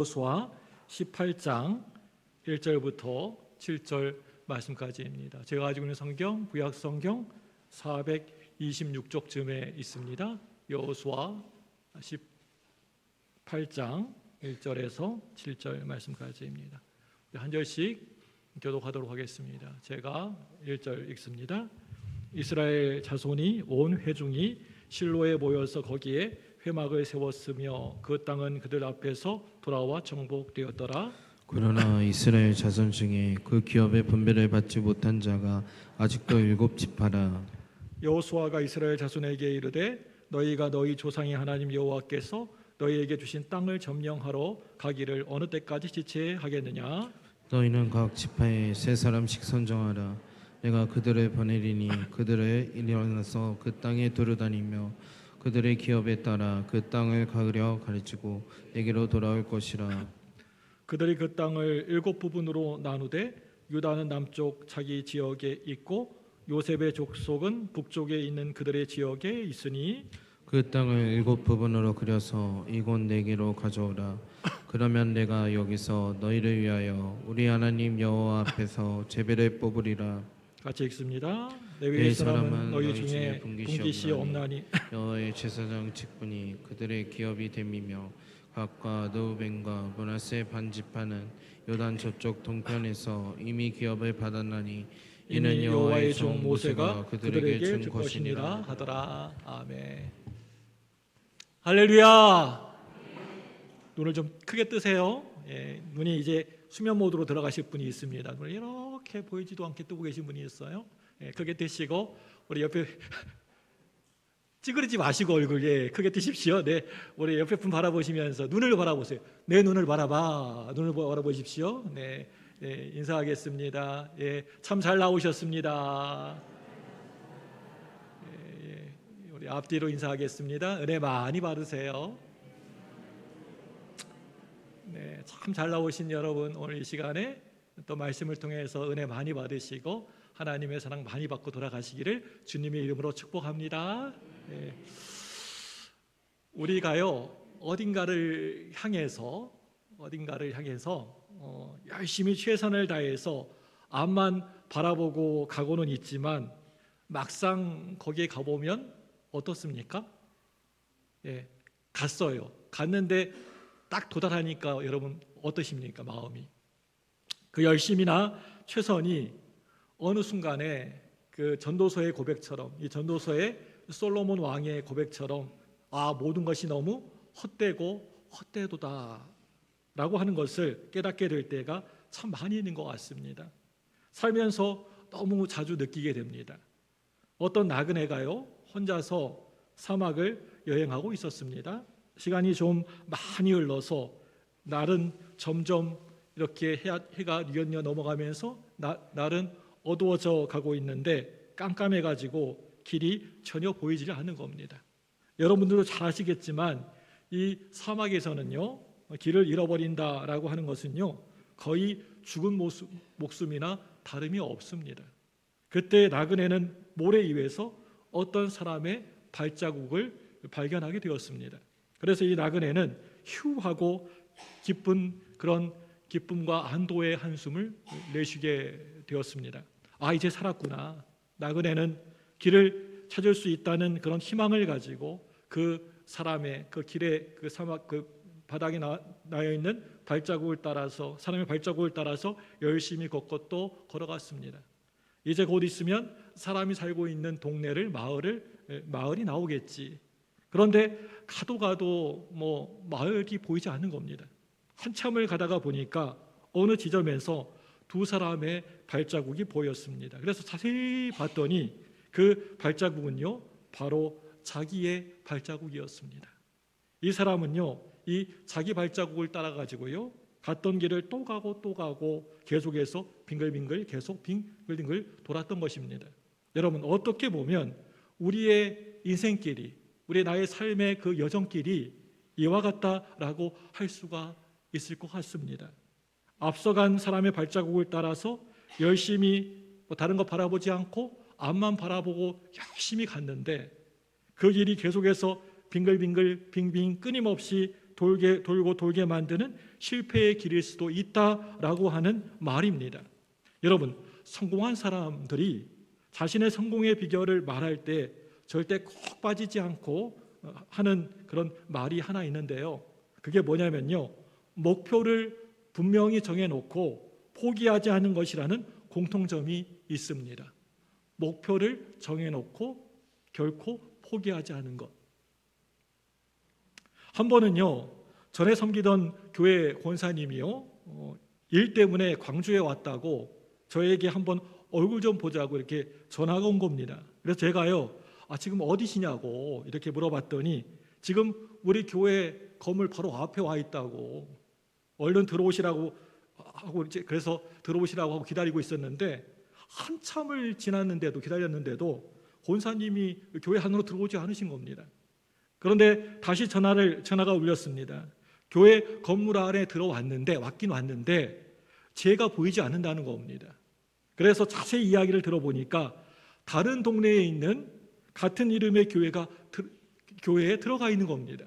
여호수아 18장 1절부터 7절 말씀까지입니다. 제가 가지고 있는 성경 구약 성경 426쪽쯤에 있습니다. 여호수아 18장 1절에서 7절 말씀까지입니다. 한 절씩 교독하도록 하겠습니다. 제가 1절 읽습니다. 이스라엘 자손이 온 회중이 실로에 모여서 거기에 회막을 세웠으며 그 땅은 그들 앞에서 돌아와 정복되었더라. 그러나 이스라엘 자손 중에 그 기업의 분배를 받지 못한 자가 아직도 7지파라. 여호수아가 이스라엘 자손에게 이르되 너희가 너희 조상의 하나님 여호와께서 너희에게 주신 땅을 점령하러 가기를 어느 때까지 지체하겠느냐? 너희는 각 지파에 3사람씩 선정하라. 내가 그들을 보내리니 그들을 일어나서 그 땅에 두루다니며 그들의 기업에 따라 그 땅을 가르치고 내게로 돌아올 것이라. 그들이 그 땅을 7부분으로 나누되 유다는 남쪽 자기 지역에 있고 요셉의 족속은 북쪽에 있는 그들의 지역에 있으니 그 땅을 7부분으로 그려서 이곳 내게로 가져오라. 그러면 내가 여기서 너희를 위하여 우리 하나님 여호와 앞에서 제배를 뽑으리라. 같이 읽습니다. 레위 사람은 너희 중에 분깃이 분깃이 없나니 여호와의 제사장 직분이 그들의 기업이 됨이며 각과 느우벤과 므낫세 반지파는 요단 저쪽 동편에서 이미 기업을 받았나니 이는 여호와의 종 모세가 그들에게 준 것이니라 하더라. 아멘. 할렐루야. 눈을 좀 크게 뜨세요. 눈이 이제 수면 모드로 들어가실 분이 있습니다. 눈을 이렇게 보이지도 않게 뜨고 계신 분이 있어요. 크게 뜨시고 우리 옆에 찌그리지 마시고 얼굴 크게 뜨십시오. 네, 우리 옆에 분 바라보시면서 눈을 바라보세요. 내 눈을 바라봐. 눈을 바라보십시오. 네, 인사하겠습니다. 참 잘 나오셨습니다. 우리 앞뒤로 인사하겠습니다. 은혜 많이 받으세요. 네, 참 잘 나오신 여러분, 오늘 이 시간에 또 말씀을 통해서 은혜 많이 받으시고 하나님의 사랑 많이 받고 돌아가시기를 주님의 이름으로 축복합니다. 네. 우리가요 어딘가를 향해서 열심히 최선을 다해서 앞만 바라보고 가고는 있지만 막상 거기에 가보면 어떻습니까? 갔는데 딱 도달하니까 여러분 어떠십니까? 마음이 그 열심이나 최선이 어느 순간에 그 전도서의 고백처럼 이 전도서의 솔로몬 왕의 고백처럼 모든 것이 너무 헛되고 헛되도다 라고 하는 것을 깨닫게 될 때가 참 많이 있는 것 같습니다. 살면서 너무 자주 느끼게 됩니다. 어떤 나그네가요 혼자서 사막을 여행하고 있었습니다. 시간이 좀 많이 흘러서 날은 점점 이렇게 해가 뉘엿뉘엿 넘어가면서 날은 어두워져 가고 있는데 깜깜해가지고 길이 전혀 보이지를 않는 겁니다. 여러분들도 잘 아시겠지만 이 사막에서는요 길을 잃어버린다라고 하는 것은요 거의 죽은 목숨이나 다름이 없습니다. 그때 나그네는 모래 위에서 어떤 사람의 발자국을 발견하게 되었습니다. 그래서 이 나그네는 휴하고 그런 기쁨과 안도의 한숨을 내쉬게 되었습니다. 이제 살았구나. 나그네는 길을 찾을 수 있다는 그런 희망을 가지고 그 사람의 그 길에 그 사막 그 바닥에 나여 있는 발자국을 따라서 사람의 발자국을 따라서 열심히 걷고 또 걸어갔습니다. 이제 곧 있으면 사람이 살고 있는 동네를 마을이 나오겠지. 그런데 가도 마을이 보이지 않는 겁니다. 한참을 가다가 보니까 어느 지점에서 두 사람의 발자국이 보였습니다. 그래서 자세히 봤더니 그 발자국은요 바로 자기의 발자국이었습니다. 이 사람은요 이 자기 발자국을 따라 가지고요 갔던 길을 또 가고 계속해서 빙글빙글 돌았던 것입니다. 여러분 어떻게 보면 우리의 인생길이 우리의 나의 삶의 그 여정길이 이와 같다라고 할 수가 있을 것 같습니다. 앞서간 사람의 발자국을 따라서 열심히 다른 거 바라보지 않고 앞만 바라보고 열심히 갔는데 그 길이 계속해서 빙글빙글 빙빙 끊임없이 돌고 돌게 만드는 실패의 길일 수도 있다라고 하는 말입니다. 여러분, 성공한 사람들이 자신의 성공의 비결을 말할 때 절대 꼭 빠지지 않고 하는 그런 말이 하나 있는데요. 그게 뭐냐면요, 목표를 분명히 정해놓고 포기하지 않는 것이라는 공통점이 있습니다. 목표를 정해놓고 결코 포기하지 않은 것. 한 번은요, 전에 섬기던 교회 권사님이요, 일 때문에 광주에 왔다고 저에게 한번 얼굴 좀 보자고 이렇게 전화가 온 겁니다. 그래서 제가요, 지금 어디시냐고 이렇게 물어봤더니 지금 우리 교회 건물 바로 앞에 와 있다고, 얼른 들어오시라고 하고, 이제 그래서 들어오시라고 하고 기다리고 있었는데 한참을 지났는데도, 기다렸는데도 권사님이 교회 안으로 들어오지 않으신 겁니다. 그런데 다시 전화가 울렸습니다. 교회 건물 안에 왔긴 왔는데 제가 보이지 않는다는 겁니다. 그래서 자세히 이야기를 들어보니까 다른 동네에 있는 같은 이름의 교회에 들어가 있는 겁니다.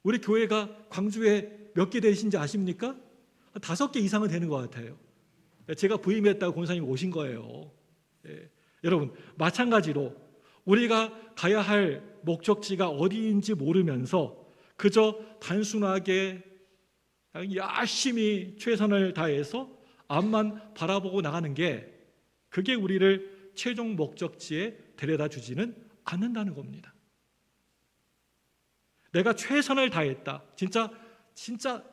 우리 교회가 광주에 몇 개 되신지 아십니까? 5개 이상은 되는 것 같아요. 제가 부임했다고 권사님 오신 거예요. 여러분, 마찬가지로 우리가 가야 할 목적지가 어디인지 모르면서 그저 단순하게 열심히 최선을 다해서 앞만 바라보고 나가는 게, 그게 우리를 최종 목적지에 데려다 주지는 않는다는 겁니다. 내가 최선을 다했다, 진짜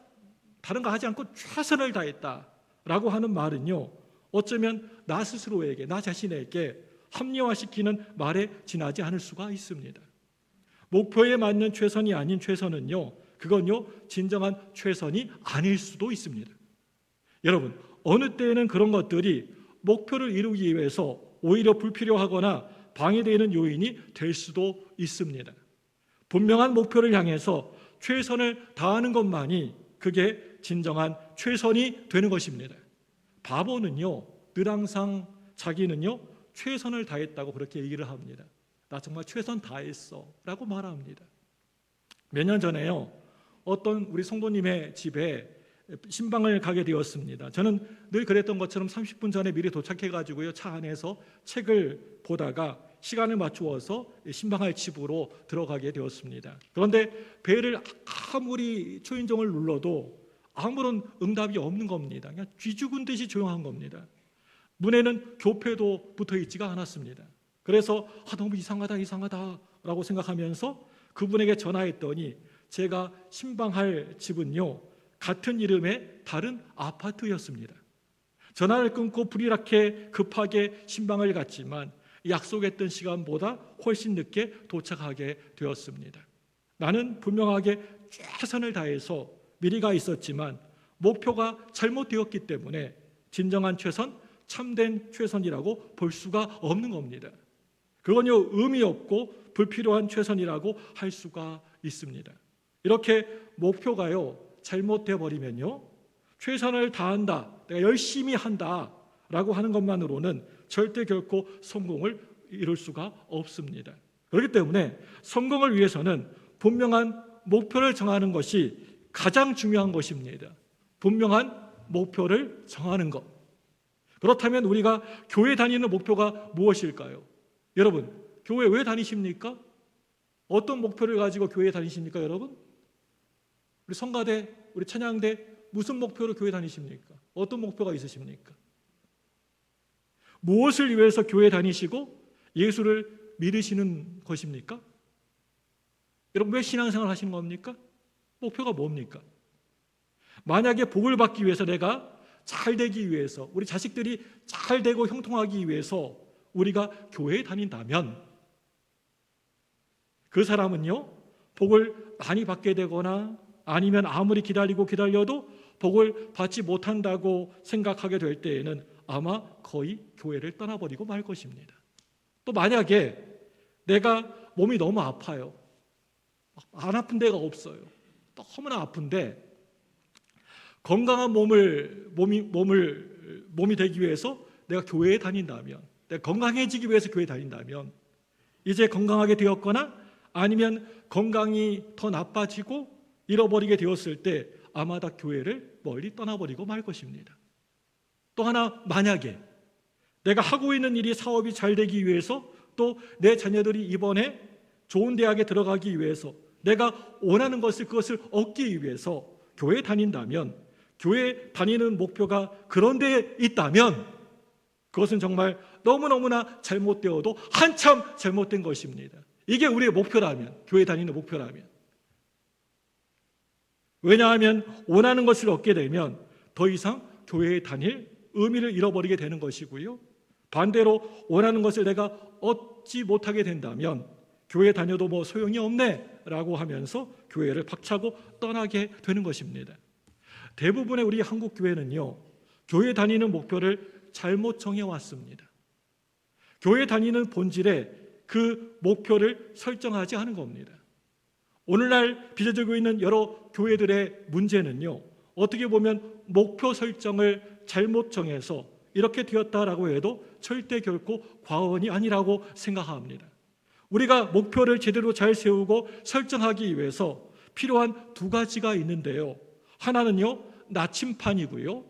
다른 거 하지 않고 최선을 다했다라고 하는 말은요, 어쩌면 나 스스로에게, 나 자신에게 합리화시키는 말에 지나지 않을 수가 있습니다. 목표에 맞는 최선이 아닌 최선은요, 그건요 진정한 최선이 아닐 수도 있습니다. 여러분, 어느 때에는 그런 것들이 목표를 이루기 위해서 오히려 불필요하거나 방해되는 요인이 될 수도 있습니다. 분명한 목표를 향해서 최선을 다하는 것만이 그게 진정한 최선이 되는 것입니다. 바보는요, 늘 항상 자기는요 최선을 다했다고 그렇게 얘기를 합니다. 나 정말 최선 다했어 라고 말합니다. 몇 년 전에요, 어떤 우리 성도님의 집에 신방을 가게 되었습니다. 저는 늘 그랬던 것처럼 30분 전에 미리 도착해가지고요, 차 안에서 책을 보다가 시간을 맞추어서 신방할 집으로 들어가게 되었습니다. 그런데 벨을 아무리 초인종을 눌러도 아무런 응답이 없는 겁니다. 그냥 쥐 죽은 듯이 조용한 겁니다. 문에는 교패도 붙어 있지가 않았습니다. 그래서 너무 이상하다라고 생각하면서 그분에게 전화했더니 제가 신방할 집은요, 같은 이름의 다른 아파트였습니다. 전화를 끊고 불이랗게 급하게 신방을 갔지만 약속했던 시간보다 훨씬 늦게 도착하게 되었습니다. 나는 분명하게 최선을 다해서 미리 가 있었지만 목표가 잘못되었기 때문에 진정한 최선, 참된 최선이라고 볼 수가 없는 겁니다. 그건요, 의미 없고 불필요한 최선이라고 할 수가 있습니다. 이렇게 목표가요 잘못돼 버리면요, 최선을 다한다, 내가 열심히 한다라고 하는 것만으로는 절대 결코 성공을 이룰 수가 없습니다. 그렇기 때문에 성공을 위해서는 분명한 목표를 정하는 것이 가장 중요한 것입니다. 분명한 목표를 정하는 것. 그렇다면 우리가 교회 다니는 목표가 무엇일까요? 여러분, 교회 왜 다니십니까? 어떤 목표를 가지고 교회에 다니십니까, 여러분? 우리 성가대, 우리 찬양대, 무슨 목표로 교회 다니십니까? 어떤 목표가 있으십니까? 무엇을 위해서 교회 다니시고 예수를 믿으시는 것입니까? 여러분, 왜 신앙생활 하시는 겁니까? 목표가 뭡니까? 만약에 복을 받기 위해서, 내가 잘 되기 위해서, 우리 자식들이 잘 되고 형통하기 위해서 우리가 교회에 다닌다면 그 사람은요, 복을 많이 받게 되거나 아니면 아무리 기다려도 복을 받지 못한다고 생각하게 될 때에는 아마 거의 교회를 떠나버리고 말 것입니다. 또 만약에 내가 몸이 너무 아파요, 안 아픈 데가 없어요, 너무나 아픈데 건강한 몸이 되기 위해서 내가 교회에 다닌다면, 내가 건강해지기 위해서 교회에 다닌다면, 이제 건강하게 되었거나 아니면 건강이 더 나빠지고 잃어버리게 되었을 때 아마 다 교회를 멀리 떠나버리고 말 것입니다. 또 하나, 만약에 내가 하고 있는 일이 사업이 잘 되기 위해서, 또 내 자녀들이 이번에 좋은 대학에 들어가기 위해서, 내가 원하는 것을, 그것을 얻기 위해서 교회 다닌다면, 교회 다니는 목표가 그런 데에 있다면 그것은 정말 너무너무나 잘못되어도 한참 잘못된 것입니다. 이게 우리의 목표라면, 교회 다니는 목표라면. 왜냐하면 원하는 것을 얻게 되면 더 이상 교회에 다닐 의미를 잃어버리게 되는 것이고요. 반대로 원하는 것을 내가 얻지 못하게 된다면 교회 다녀도 뭐 소용이 없네 라고 하면서 교회를 박차고 떠나게 되는 것입니다. 대부분의 우리 한국 교회는요, 교회 다니는 목표를 잘못 정해왔습니다. 교회 다니는 본질에 그 목표를 설정하지 않은 겁니다. 오늘날 빚어지고 있는 여러 교회들의 문제는요, 어떻게 보면 목표 설정을 잘못 정해서 이렇게 되었다라고 해도 절대 결코 과언이 아니라고 생각합니다. 우리가 목표를 제대로 잘 세우고 설정하기 위해서 필요한 두 가지가 있는데요. 하나는요, 나침판이고요.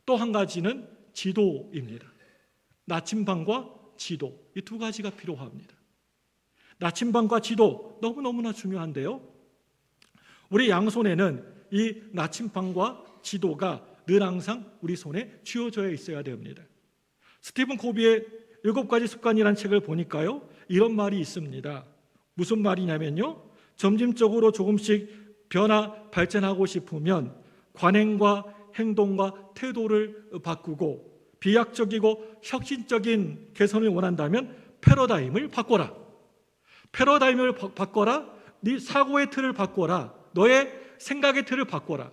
또 한 가지는 지도입니다. 나침반과 지도, 이 두 가지가 필요합니다. 나침반과 지도 너무너무나 중요한데요. 우리 양손에는 이 나침반과 지도가 늘 항상 우리 손에 쥐어져 있어야 됩니다. 스티븐 코비의 7가지 습관이라는 책을 보니까요, 이런 말이 있습니다. 무슨 말이냐면요, 점진적으로 조금씩 발전하고 싶으면 관행과 행동과 태도를 바꾸고, 비약적이고 혁신적인 개선을 원한다면 패러다임을 바꿔라. 패러다임을 바꿔라. 네 사고의 틀을 바꿔라. 너의 생각의 틀을 바꿔라.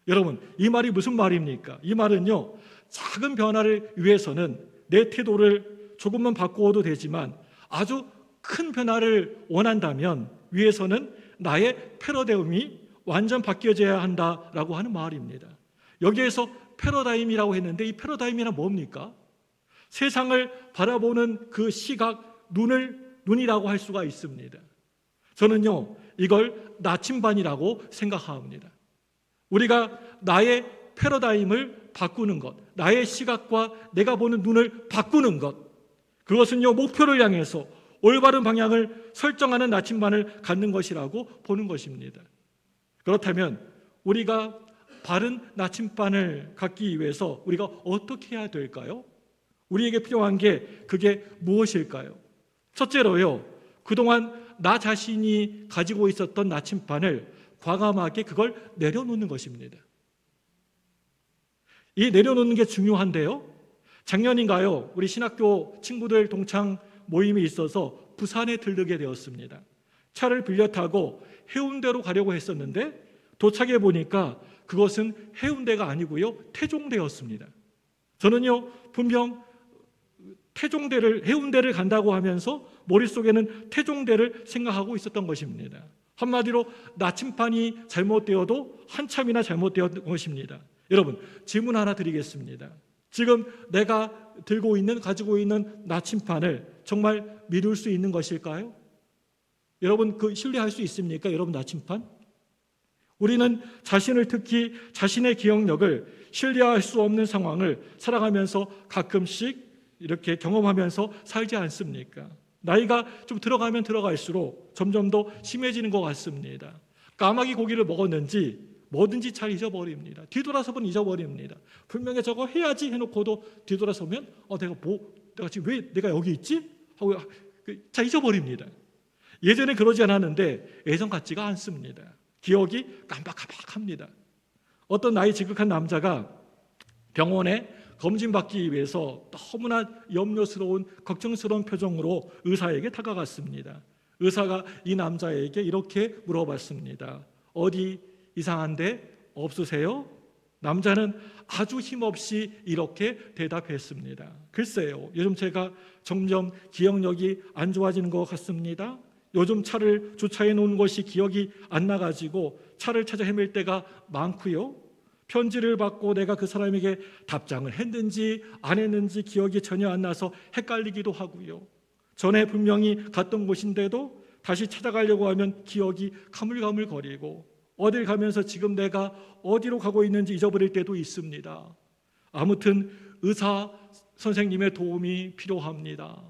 여러분, 이 말이 무슨 말입니까? 이 말은요, 작은 변화를 위해서는 내 태도를 조금만 바꾸어도 되지만 아주 큰 변화를 원한다면 위해서는 나의 패러다임이 완전 바뀌어져야 한다라고 하는 말입니다. 여기에서 패러다임이라고 했는데 이 패러다임이란 뭡니까? 세상을 바라보는 그 시각, 눈이라고 할 수가 있습니다. 저는요, 이걸 나침반이라고 생각합니다. 우리가 나의 패러다임을 바꾸는 것, 나의 시각과 내가 보는 눈을 바꾸는 것, 그것은요, 목표를 향해서 올바른 방향을 설정하는 나침반을 갖는 것이라고 보는 것입니다. 그렇다면 우리가 바른 나침반을 갖기 위해서 우리가 어떻게 해야 될까요? 우리에게 필요한 게 그게 무엇일까요? 첫째로요, 그동안 나 자신이 가지고 있었던 나침반을 과감하게 그걸 내려놓는 것입니다. 이 내려놓는 게 중요한데요, 작년인가요, 우리 신학교 친구들 동창 모임이 있어서 부산에 들르게 되었습니다. 차를 빌려 타고 해운대로 가려고 했었는데 도착해 보니까 그것은 해운대가 아니고요, 태종대였습니다. 저는요, 분명 해운대를 간다고 하면서 머릿속에는 태종대를 생각하고 있었던 것입니다. 한마디로 나침반이 잘못되어도 한참이나 잘못되었던 것입니다. 여러분, 질문 하나 드리겠습니다. 지금 내가 가지고 있는 나침반을 정말 믿을 수 있는 것일까요? 여러분, 그 신뢰할 수 있습니까? 여러분, 나침반? 우리는 자신을, 특히 자신의 기억력을 신뢰할 수 없는 상황을 살아가면서 가끔씩 이렇게 경험하면서 살지 않습니까? 나이가 좀 들어가면 들어갈수록 점점 더 심해지는 것 같습니다. 까마귀 고기를 먹었는지 뭐든지 잘 잊어버립니다. 뒤돌아서면 잊어버립니다. 분명히 저거 해야지 해놓고도 뒤돌아서면 내가 지금 왜 내가 여기 있지? 하고 잘 잊어버립니다. 예전에 그러지 않았는데 예전 같지가 않습니다. 기억이 깜박깜박합니다. 어떤 나이 지극한 남자가 병원에 검진받기 위해서 너무나 염려스러운 걱정스러운 표정으로 의사에게 다가갔습니다. 의사가 이 남자에게 이렇게 물어봤습니다. 어디 이상한데 없으세요? 남자는 아주 힘없이 이렇게 대답했습니다. 글쎄요, 요즘 제가 점점 기억력이 안 좋아지는 것 같습니다. 요즘 차를 주차해 놓은 것이 기억이 안 나가지고 차를 찾아 헤맬 때가 많고요. 편지를 받고 내가 그 사람에게 답장을 했는지 안 했는지 기억이 전혀 안 나서 헷갈리기도 하고요. 전에 분명히 갔던 곳인데도 다시 찾아가려고 하면 기억이 가물가물거리고, 어딜 가면서 지금 내가 어디로 가고 있는지 잊어버릴 때도 있습니다. 아무튼 의사 선생님의 도움이 필요합니다.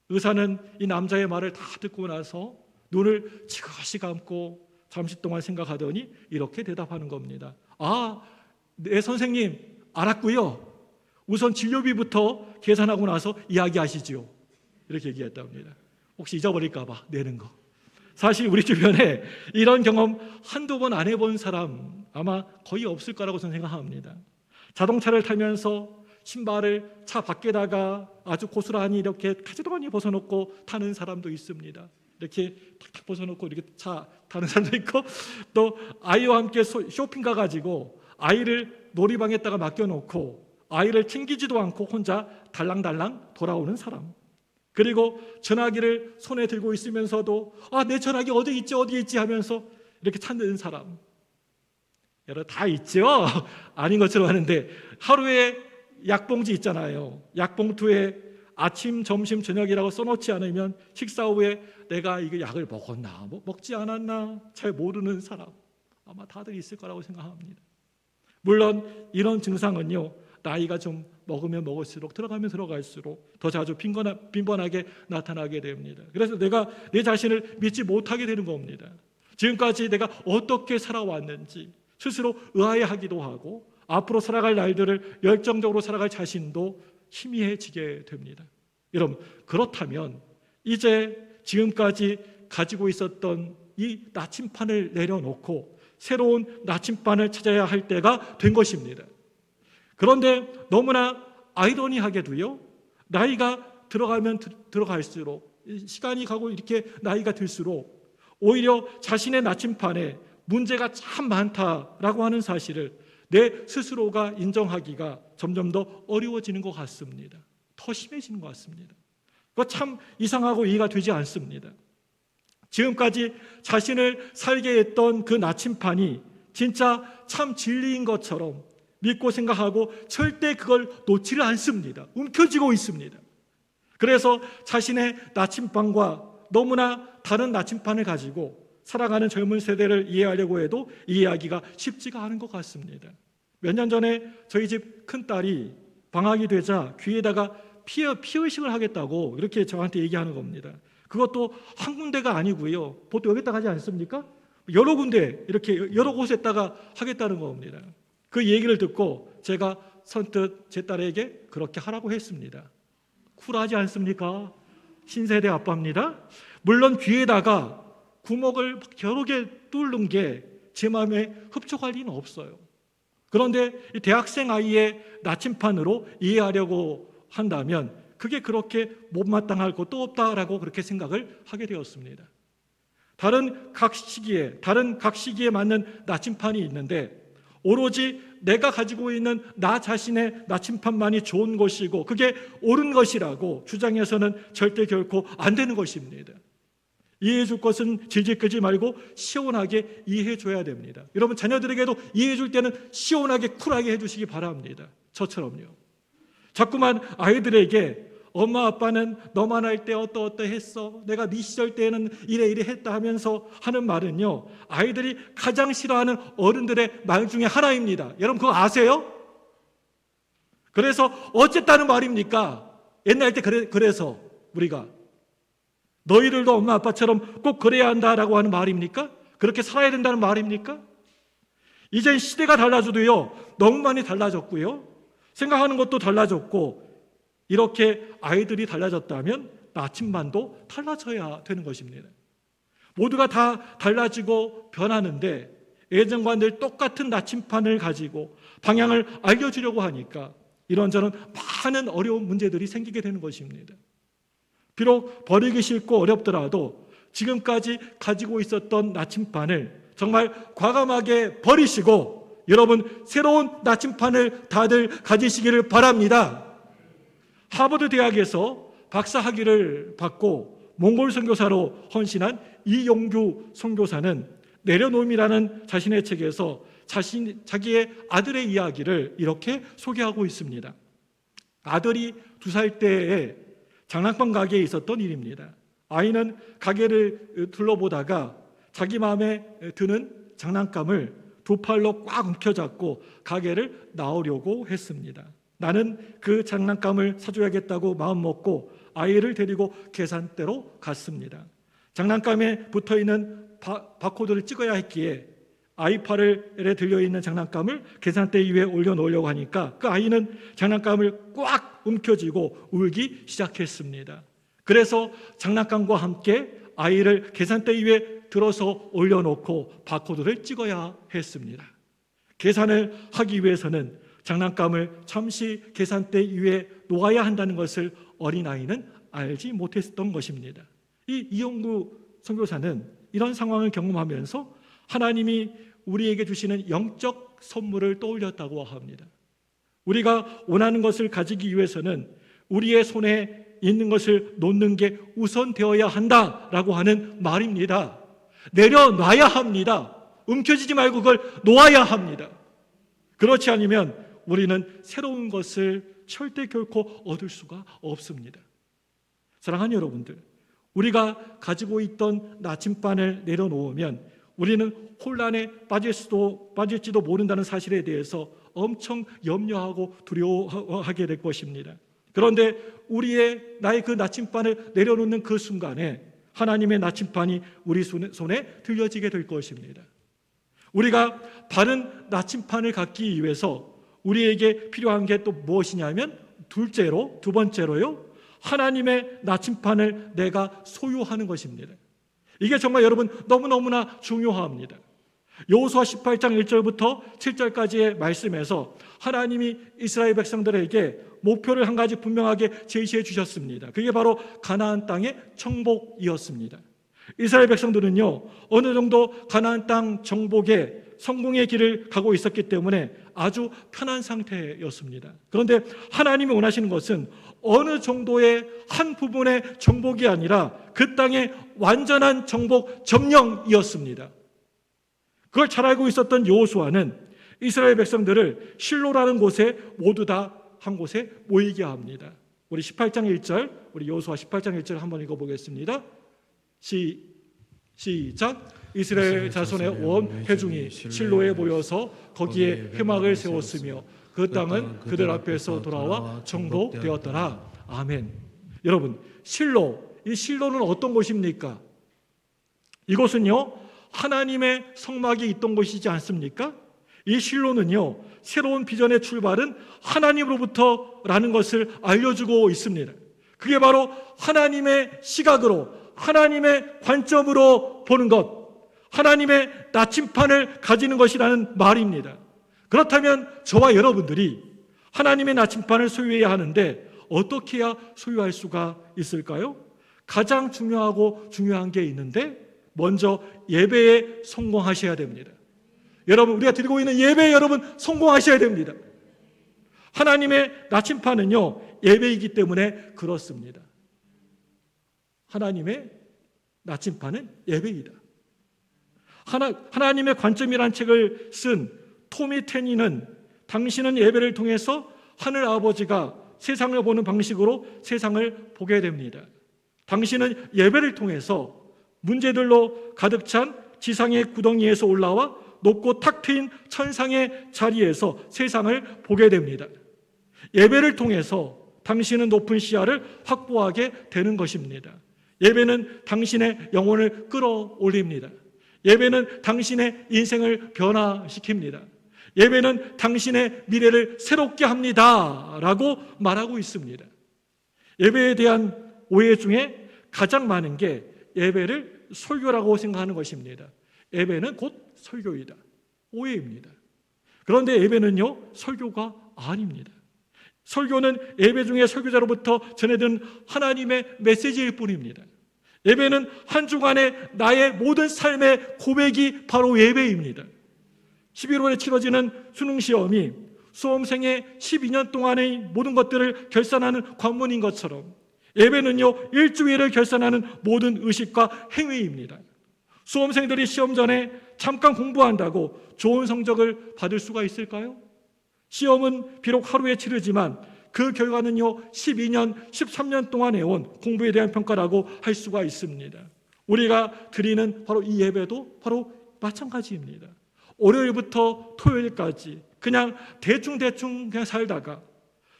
의사는 이 남자의 말을 다 듣고 나서 눈을 지그시 감고 잠시 동안 생각하더니 이렇게 대답하는 겁니다. 아, 네 선생님 알았고요. 우선 진료비부터 계산하고 나서 이야기하시죠. 이렇게 얘기했답니다. 혹시 잊어버릴까 봐 내는 거. 사실 우리 주변에 이런 경험 한두 번 안 해본 사람 아마 거의 없을 거라고 저는 생각합니다. 자동차를 타면서 신발을 차 밖에다가 아주 고스란히 이렇게 가지런히 벗어놓고 타는 사람도 있습니다. 이렇게 탁탁 벗어놓고 이렇게 차 타는 사람도 있고, 또 아이와 함께 쇼핑 가가지고 아이를 놀이방에다가 맡겨놓고 아이를 챙기지도 않고 혼자 달랑달랑 돌아오는 사람. 그리고 전화기를 손에 들고 있으면서도 내 전화기 어디 있지 하면서 이렇게 찾는 사람. 여러 다 있죠. 아닌 것처럼 하는데 하루에 약봉지 있잖아요. 약봉투에 아침, 점심, 저녁이라고 써놓지 않으면 식사 후에 내가 이거 약을 먹었나 먹지 않았나 잘 모르는 사람 아마 다들 있을 거라고 생각합니다. 물론 이런 증상은요, 나이가 좀 먹으면 먹을수록 들어가면 들어갈수록 더 자주 빈번하게 나타나게 됩니다. 그래서 내가 내 자신을 믿지 못하게 되는 겁니다. 지금까지 내가 어떻게 살아왔는지 스스로 의아해하기도 하고 앞으로 살아갈 날들을 열정적으로 살아갈 자신도 희미해지게 됩니다. 여러분, 그렇다면 이제 지금까지 가지고 있었던 이 나침판을 내려놓고 새로운 나침반을 찾아야 할 때가 된 것입니다. 그런데 너무나 아이러니하게도요, 나이가 들어가면 들어갈수록 시간이 가고 이렇게 나이가 들수록 오히려 자신의 나침판에 문제가 참 많다라고 하는 사실을 내 스스로가 인정하기가 점점 더 어려워지는 것 같습니다. 더 심해지는 것 같습니다. 그거 참 이상하고 이해가 되지 않습니다. 지금까지 자신을 살게 했던 그 나침판이 진짜 참 진리인 것처럼 믿고 생각하고 절대 그걸 놓지를 않습니다. 움켜쥐고 있습니다. 그래서 자신의 나침판과 너무나 다른 나침판을 가지고 살아가는 젊은 세대를 이해하려고 해도 이해하기가 쉽지가 않은 것 같습니다. 몇 년 전에 저희 집 큰딸이 방학이 되자 귀에다가 피어싱을 하겠다고 이렇게 저한테 얘기하는 겁니다. 그것도 한 군데가 아니고요, 보통 여기다가 하지 않습니까? 여러 군데 이렇게 여러 곳에다가 하겠다는 겁니다. 그 얘기를 듣고 제가 선뜻 제 딸에게 그렇게 하라고 했습니다. 쿨하지 않습니까? 신세대 아빠입니다. 물론 귀에다가 구멍을 여러 개 뚫는 게 제 마음에 흡족할 리는 없어요. 그런데 이 대학생 아이의 나침판으로 이해하려고 한다면 그게 그렇게 못마땅할 것도 없다라고 그렇게 생각을 하게 되었습니다. 다른 각 시기에 맞는 나침판이 있는데 오로지 내가 가지고 있는 나 자신의 나침판만이 좋은 것이고 그게 옳은 것이라고 주장해서는 절대 결코 안 되는 것입니다. 이해해 줄 것은 질질 끌지 말고 시원하게 이해해 줘야 됩니다. 여러분, 자녀들에게도 이해해 줄 때는 시원하게 쿨하게 해 주시기 바랍니다. 저처럼요. 자꾸만 아이들에게 엄마 아빠는 너만 할 때 어떠했어? 내가 네 시절 때는 이래 했다 하면서 하는 말은요, 아이들이 가장 싫어하는 어른들의 말 중에 하나입니다. 여러분 그거 아세요? 그래서 어쨌다는 말입니까? 옛날 때 그래서 우리가 너희들도 엄마 아빠처럼 꼭 그래야 한다라고 하는 말입니까? 그렇게 살아야 된다는 말입니까? 이젠 시대가 달라져도요, 너무 많이 달라졌고요, 생각하는 것도 달라졌고, 이렇게 아이들이 달라졌다면 나침반도 달라져야 되는 것입니다. 모두가 다 달라지고 변하는데 예전과 늘 똑같은 나침판을 가지고 방향을 알려주려고 하니까 이런저런 많은 어려운 문제들이 생기게 되는 것입니다. 비록 버리기 싫고 어렵더라도 지금까지 가지고 있었던 나침판을 정말 과감하게 버리시고 여러분 새로운 나침판을 다들 가지시기를 바랍니다. 하버드 대학에서 박사 학위를 받고 몽골 선교사로 헌신한 이용규 선교사는 내려놓음이라는 자신의 책에서 자기의 아들의 이야기를 이렇게 소개하고 있습니다. 아들이 2살 때에 장난감 가게에 있었던 일입니다. 아이는 가게를 둘러보다가 자기 마음에 드는 장난감을 두 팔로 꽉 움켜잡고 가게를 나오려고 했습니다. 나는 그 장난감을 사줘야겠다고 마음먹고 아이를 데리고 계산대로 갔습니다. 장난감에 붙어있는 바코드를 찍어야 했기에 아이팔에 들려있는 장난감을 계산대 위에 올려놓으려고 하니까 그 아이는 장난감을 꽉 움켜쥐고 울기 시작했습니다. 그래서 장난감과 함께 아이를 계산대 위에 들어서 올려놓고 바코드를 찍어야 했습니다. 계산을 하기 위해서는 장난감을 잠시 계산대 위에 놓아야 한다는 것을 어린아이는 알지 못했던 것입니다. 이 이용구 선교사는 이런 상황을 경험하면서 하나님이 우리에게 주시는 영적 선물을 떠올렸다고 합니다. 우리가 원하는 것을 가지기 위해서는 우리의 손에 있는 것을 놓는 게 우선되어야 한다라고 하는 말입니다. 내려놔야 합니다. 움켜쥐지 말고 그걸 놓아야 합니다. 그렇지 않으면 우리는 새로운 것을 절대 결코 얻을 수가 없습니다. 사랑하는 여러분들, 우리가 가지고 있던 나침반을 내려놓으면 우리는 혼란에 빠질지도 모른다는 사실에 대해서 엄청 염려하고 두려워하게 될 것입니다. 그런데 나의 그 나침반을 내려놓는 그 순간에 하나님의 나침반이 우리 손에 들려지게 될 것입니다. 우리가 바른 나침반을 갖기 위해서 우리에게 필요한 게 또 무엇이냐면 두 번째로요, 하나님의 나침반을 내가 소유하는 것입니다. 이게 정말 여러분 너무너무나 중요합니다. 여호수아 18장 1절부터 7절까지의 말씀에서 하나님이 이스라엘 백성들에게 목표를 한 가지 분명하게 제시해 주셨습니다. 그게 바로 가나안 땅의 정복이었습니다. 이스라엘 백성들은요, 어느 정도 가나안 땅 정복에 성공의 길을 가고 있었기 때문에 아주 편한 상태였습니다. 그런데 하나님이 원하시는 것은 어느 정도의 한 부분의 정복이 아니라 그 땅의 완전한 정복 점령이었습니다. 그걸 잘 알고 있었던 여호수아는 이스라엘 백성들을 실로라는 곳에 모두 다 한 곳에 모이게 합니다. 우리 18장 1절, 우리 여호수아 18장 1절 한번 읽어보겠습니다. 시작. 이스라엘 자손의 온 회중이 실로에 모여서 거기에 회막을 세웠으며 그 땅은 그들 앞에서 돌아와 정복되었더라. 아멘. 여러분, 이 실로는 어떤 곳입니까? 이곳은요, 하나님의 성막이 있던 곳이지 않습니까? 이 실로는요, 새로운 비전의 출발은 하나님으로부터라는 것을 알려주고 있습니다. 그게 바로 하나님의 시각으로, 하나님의 관점으로 보는 것, 하나님의 나침반을 가지는 것이라는 말입니다. 그렇다면 저와 여러분들이 하나님의 나침반을 소유해야 하는데 어떻게 해야 소유할 수가 있을까요? 가장 중요한 게 있는데 먼저 예배에 성공하셔야 됩니다. 여러분, 우리가 드리고 있는 예배에 여러분 성공하셔야 됩니다. 하나님의 나침반은요, 예배이기 때문에 그렇습니다. 하나님의 나침반은 예배이다. 하나님의 관점이라는 책을 쓴 토미 테니는 당신은 예배를 통해서 하늘 아버지가 세상을 보는 방식으로 세상을 보게 됩니다. 당신은 예배를 통해서 문제들로 가득 찬 지상의 구덩이에서 올라와 높고 탁 트인 천상의 자리에서 세상을 보게 됩니다. 예배를 통해서 당신은 높은 시야를 확보하게 되는 것입니다. 예배는 당신의 영혼을 끌어올립니다. 예배는 당신의 인생을 변화시킵니다. 예배는 당신의 미래를 새롭게 합니다 라고 말하고 있습니다. 예배에 대한 오해 중에 가장 많은 게 예배를 설교라고 생각하는 것입니다. 예배는 곧 설교이다. 오해입니다. 그런데 예배는요, 설교가 아닙니다. 설교는 예배 중에 설교자로부터 전해든 하나님의 메시지일 뿐입니다. 예배는 한 주간의 나의 모든 삶의 고백이 바로 예배입니다. 11월에 치러지는 수능시험이 수험생의 12년 동안의 모든 것들을 결산하는 관문인 것처럼 예배는요, 일주일을 결산하는 모든 의식과 행위입니다. 수험생들이 시험 전에 잠깐 공부한다고 좋은 성적을 받을 수가 있을까요? 시험은 비록 하루에 치르지만 그 결과는요, 12년, 13년 동안 해온 공부에 대한 평가라고 할 수가 있습니다. 우리가 드리는 바로 이 예배도 바로 마찬가지입니다. 월요일부터 토요일까지 그냥 대충 그냥 살다가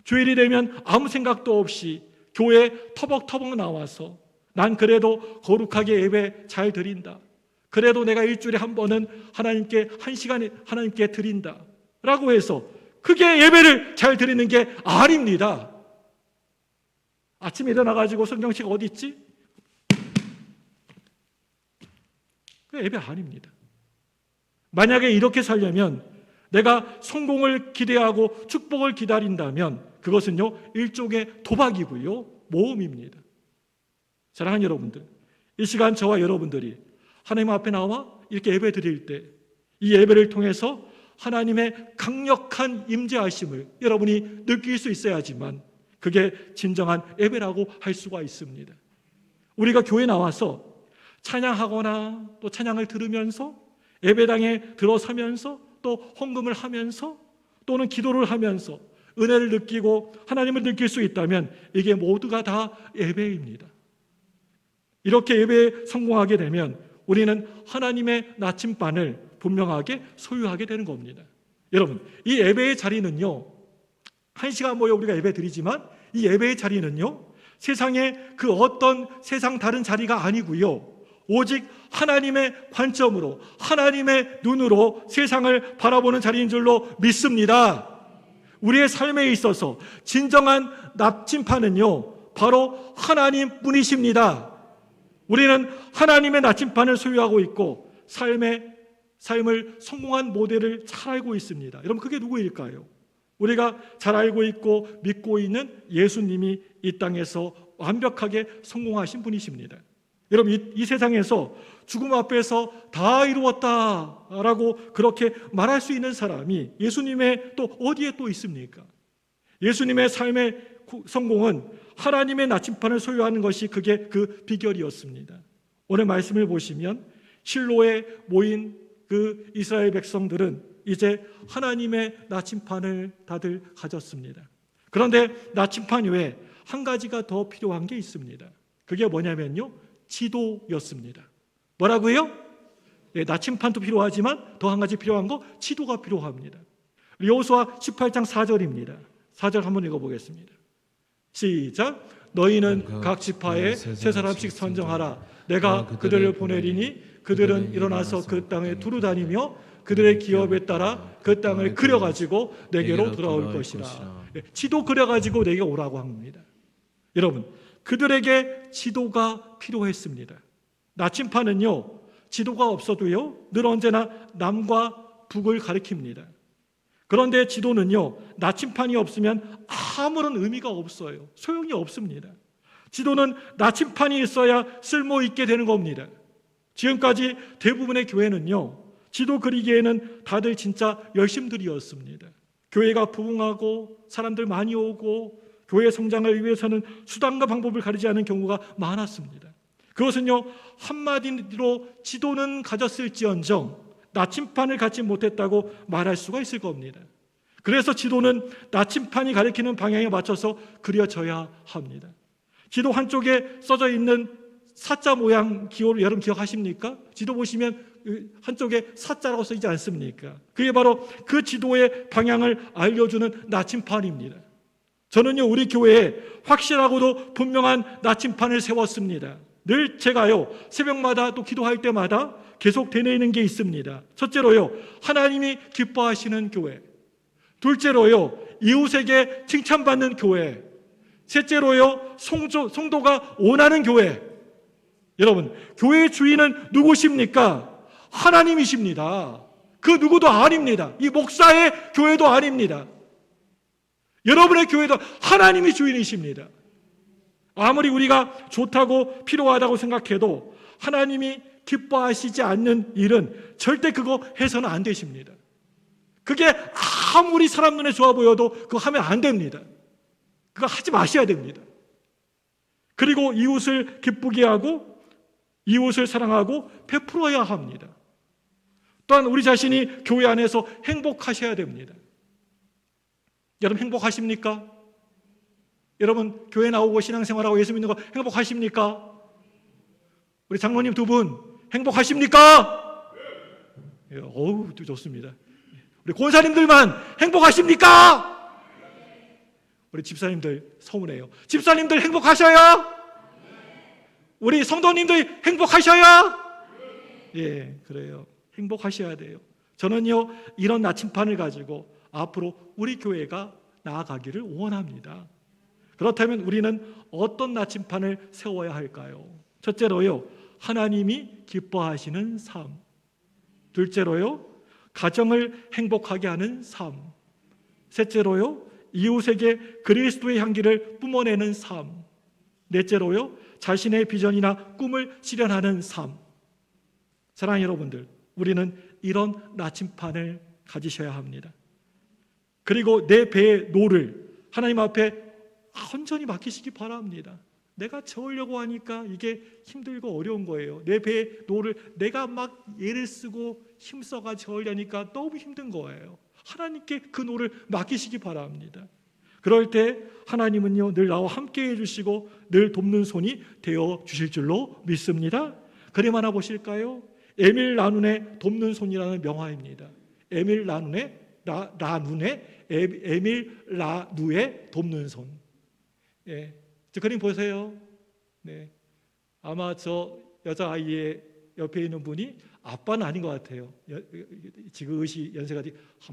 주일이 되면 아무 생각도 없이 교회에 터벅터벅 나와서 난 그래도 거룩하게 예배 잘 드린다. 그래도 내가 일주일에 한 번은 하나님께 한 시간에 하나님께 드린다. 라고 해서 그게 예배를 잘 드리는 게 아닙니다. 아침에 일어나가지고 성경책 어디 있지? 그게 예배 아닙니다. 만약에 이렇게 살려면 내가 성공을 기대하고 축복을 기다린다면 그것은요 일종의 도박이고요 모험입니다. 사랑하는 여러분들, 이 시간 저와 여러분들이 하나님 앞에 나와 이렇게 예배 드릴 때 이 예배를 통해서 하나님의 강력한 임재하심을 여러분이 느낄 수 있어야지만 그게 진정한 예배라고 할 수가 있습니다. 우리가 교회 나와서 찬양하거나 또 찬양을 들으면서 예배당에 들어서면서 또 헌금을 하면서 또는 기도를 하면서 은혜를 느끼고 하나님을 느낄 수 있다면 이게 모두가 다 예배입니다. 이렇게 예배에 성공하게 되면 우리는 하나님의 나침반을 분명하게 소유하게 되는 겁니다. 여러분, 이 예배의 자리는요, 한 시간 모여 우리가 예배 드리지만 이 예배의 자리는요, 세상의 그 어떤 세상 다른 자리가 아니고요, 오직 하나님의 관점으로 하나님의 눈으로 세상을 바라보는 자리인 줄로 믿습니다. 우리의 삶에 있어서 진정한 나침판은요 바로 하나님뿐이십니다. 우리는 하나님의 나침판을 소유하고 있고 삶을 성공한 모델을 잘 알고 있습니다. 여러분, 그게 누구일까요? 우리가 잘 알고 있고 믿고 있는 예수님이 이 땅에서 완벽하게 성공하신 분이십니다. 여러분, 이 세상에서 죽음 앞에서 다 이루었다라고 그렇게 말할 수 있는 사람이 예수님의 또 어디에 또 있습니까? 예수님의 삶의 성공은 하나님의 나침판을 소유하는 것이 그게 그 비결이었습니다. 오늘 말씀을 보시면 실로에 모인 그 이스라엘 백성들은 이제 하나님의 나침판을 다들 가졌습니다. 그런데 나침판 외에 한 가지가 더 필요한 게 있습니다. 그게 뭐냐면요, 지도였습니다. 뭐라고요? 네, 나침판도 필요하지만 더 한 가지 필요한 거 지도가 필요합니다. 여호수아 18장 4절입니다. 4절 한번 읽어보겠습니다. 시작. 너희는 각 지파에 세 사람씩 선정하라. 내가 그들을 보내리니 그들은 일어나서 그 땅에 두루 다니며 그들의 기업에 따라 그 땅을 그려가지고 내게로 돌아올 것이라. 지도 그려가지고 내게 오라고 합니다. 여러분, 그들에게 지도가 필요했습니다. 나침판은요, 지도가 없어도요 늘 언제나 남과 북을 가리킵니다. 그런데 지도는요, 나침판이 없으면 아무런 의미가 없어요. 소용이 없습니다. 지도는 나침판이 있어야 쓸모 있게 되는 겁니다. 지금까지 대부분의 교회는요, 지도 그리기에는 다들 진짜 열심들이었습니다. 교회가 부흥하고 사람들 많이 오고 교회 성장을 위해서는 수단과 방법을 가리지 않은 경우가 많았습니다. 그것은요, 한마디로 지도는 가졌을지언정 나침판을 갖지 못했다고 말할 수가 있을 겁니다. 그래서 지도는 나침판이 가리키는 방향에 맞춰서 그려져야 합니다. 지도 한쪽에 써져 있는 사자 모양 기호를 여러분 기억하십니까? 지도 보시면 한쪽에 사자라고 써있지 않습니까? 그게 바로 그 지도의 방향을 알려주는 나침판입니다. 저는요, 우리 교회에 확실하고도 분명한 나침판을 세웠습니다. 늘 제가요, 새벽마다 또 기도할 때마다 계속 되뇌이는 게 있습니다. 첫째로요, 하나님이 기뻐하시는 교회. 둘째로요, 이웃에게 칭찬받는 교회. 셋째로요, 성도가 원하는 교회. 여러분, 교회의 주인은 누구십니까? 하나님이십니다. 그 누구도 아닙니다. 이 목사의 교회도 아닙니다. 여러분의 교회도 하나님이 주인이십니다. 아무리 우리가 좋다고 필요하다고 생각해도 하나님이 기뻐하시지 않는 일은 절대 그거 해서는 안 되십니다. 그게 아무리 사람 눈에 좋아 보여도 그거 하면 안 됩니다. 그거 하지 마셔야 됩니다. 그리고 이웃을 기쁘게 하고 이웃을 사랑하고 베풀어야 합니다. 또한 우리 자신이 교회 안에서 행복하셔야 됩니다. 여러분, 행복하십니까? 여러분, 교회 나오고 신앙생활하고 예수 믿는 거 행복하십니까? 우리 장로님 두 분 행복하십니까? 어우, 좋습니다. 우리 권사님들만 행복하십니까? 우리 집사님들 서운해요. 집사님들 행복하셔요? 우리 성도님들 행복하셔요? 예, 그래요. 행복하셔야 돼요. 저는요, 이런 나침판을 가지고 앞으로 우리 교회가 나아가기를 원합니다. 그렇다면 우리는 어떤 나침판을 세워야 할까요? 첫째로요, 하나님이 기뻐하시는 삶. 둘째로요, 가정을 행복하게 하는 삶. 셋째로요, 이웃에게 그리스도의 향기를 뿜어내는 삶. 넷째로요, 자신의 비전이나 꿈을 실현하는 삶. 사랑하는 여러분들, 우리는 이런 나침판을 가지셔야 합니다. 그리고 내 배의 노를 하나님 앞에 온전히 맡기시기 바랍니다. 내가 저으려고 하니까 이게 힘들고 어려운 거예요. 내 배의 노를 내가 막 애를 쓰고 힘써가 저으려니까 너무 힘든 거예요. 하나님께 그 노를 맡기시기 바랍니다. 그럴 때 하나님은요, 늘 나와 함께 해주시고 늘 돕는 손이 되어 주실 줄로 믿습니다. 그림 하나 보실까요? 에밀 라눈의 돕는 손이라는 명화입니다. 에밀 라눈의 에밀 라누의 돕는 손. 예, 저 그림 보세요. 네, 아마 저 여자 아이의 옆에 있는 분이 아빠는 아닌 것 같아요. 지그시 연세가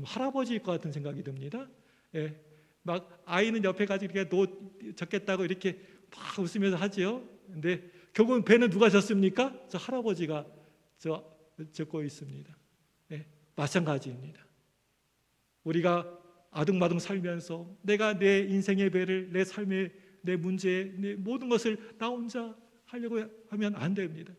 할아버지일 것 같은 생각이 듭니다. 예, 막 아이는 옆에 가지고 이렇게 젖겠다고 이렇게 막 웃으면서 하지요. 근데 결국은 배는 누가 졌습니까? 저 할아버지가 젖고 있습니다. 예, 마찬가지입니다. 우리가 아둥바둥 살면서 내가 내 인생의 배를, 내 삶의, 내 문제, 내 모든 것을 나 혼자 하려고 하면 안 됩니다.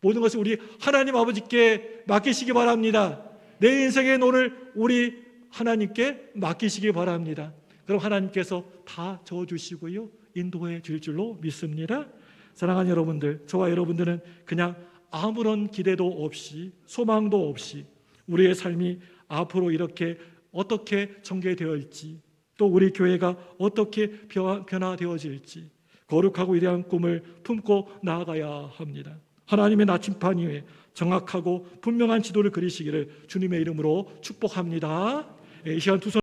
모든 것을 우리 하나님 아버지께 맡기시기 바랍니다. 내 인생의 노를 우리 하나님께 맡기시기 바랍니다. 그럼 하나님께서 다 저어주시고요, 인도해 줄 줄로 믿습니다. 사랑하는 여러분들, 저와 여러분들은 그냥 아무런 기대도 없이 소망도 없이 우리의 삶이 앞으로 이렇게 어떻게 전개되어질지, 또 우리 교회가 어떻게 변화되어질지 거룩하고 위대한 꿈을 품고 나아가야 합니다. 하나님의 나침판 위에 정확하고 분명한 지도를 그리시기를 주님의 이름으로 축복합니다. 이 시간 두 손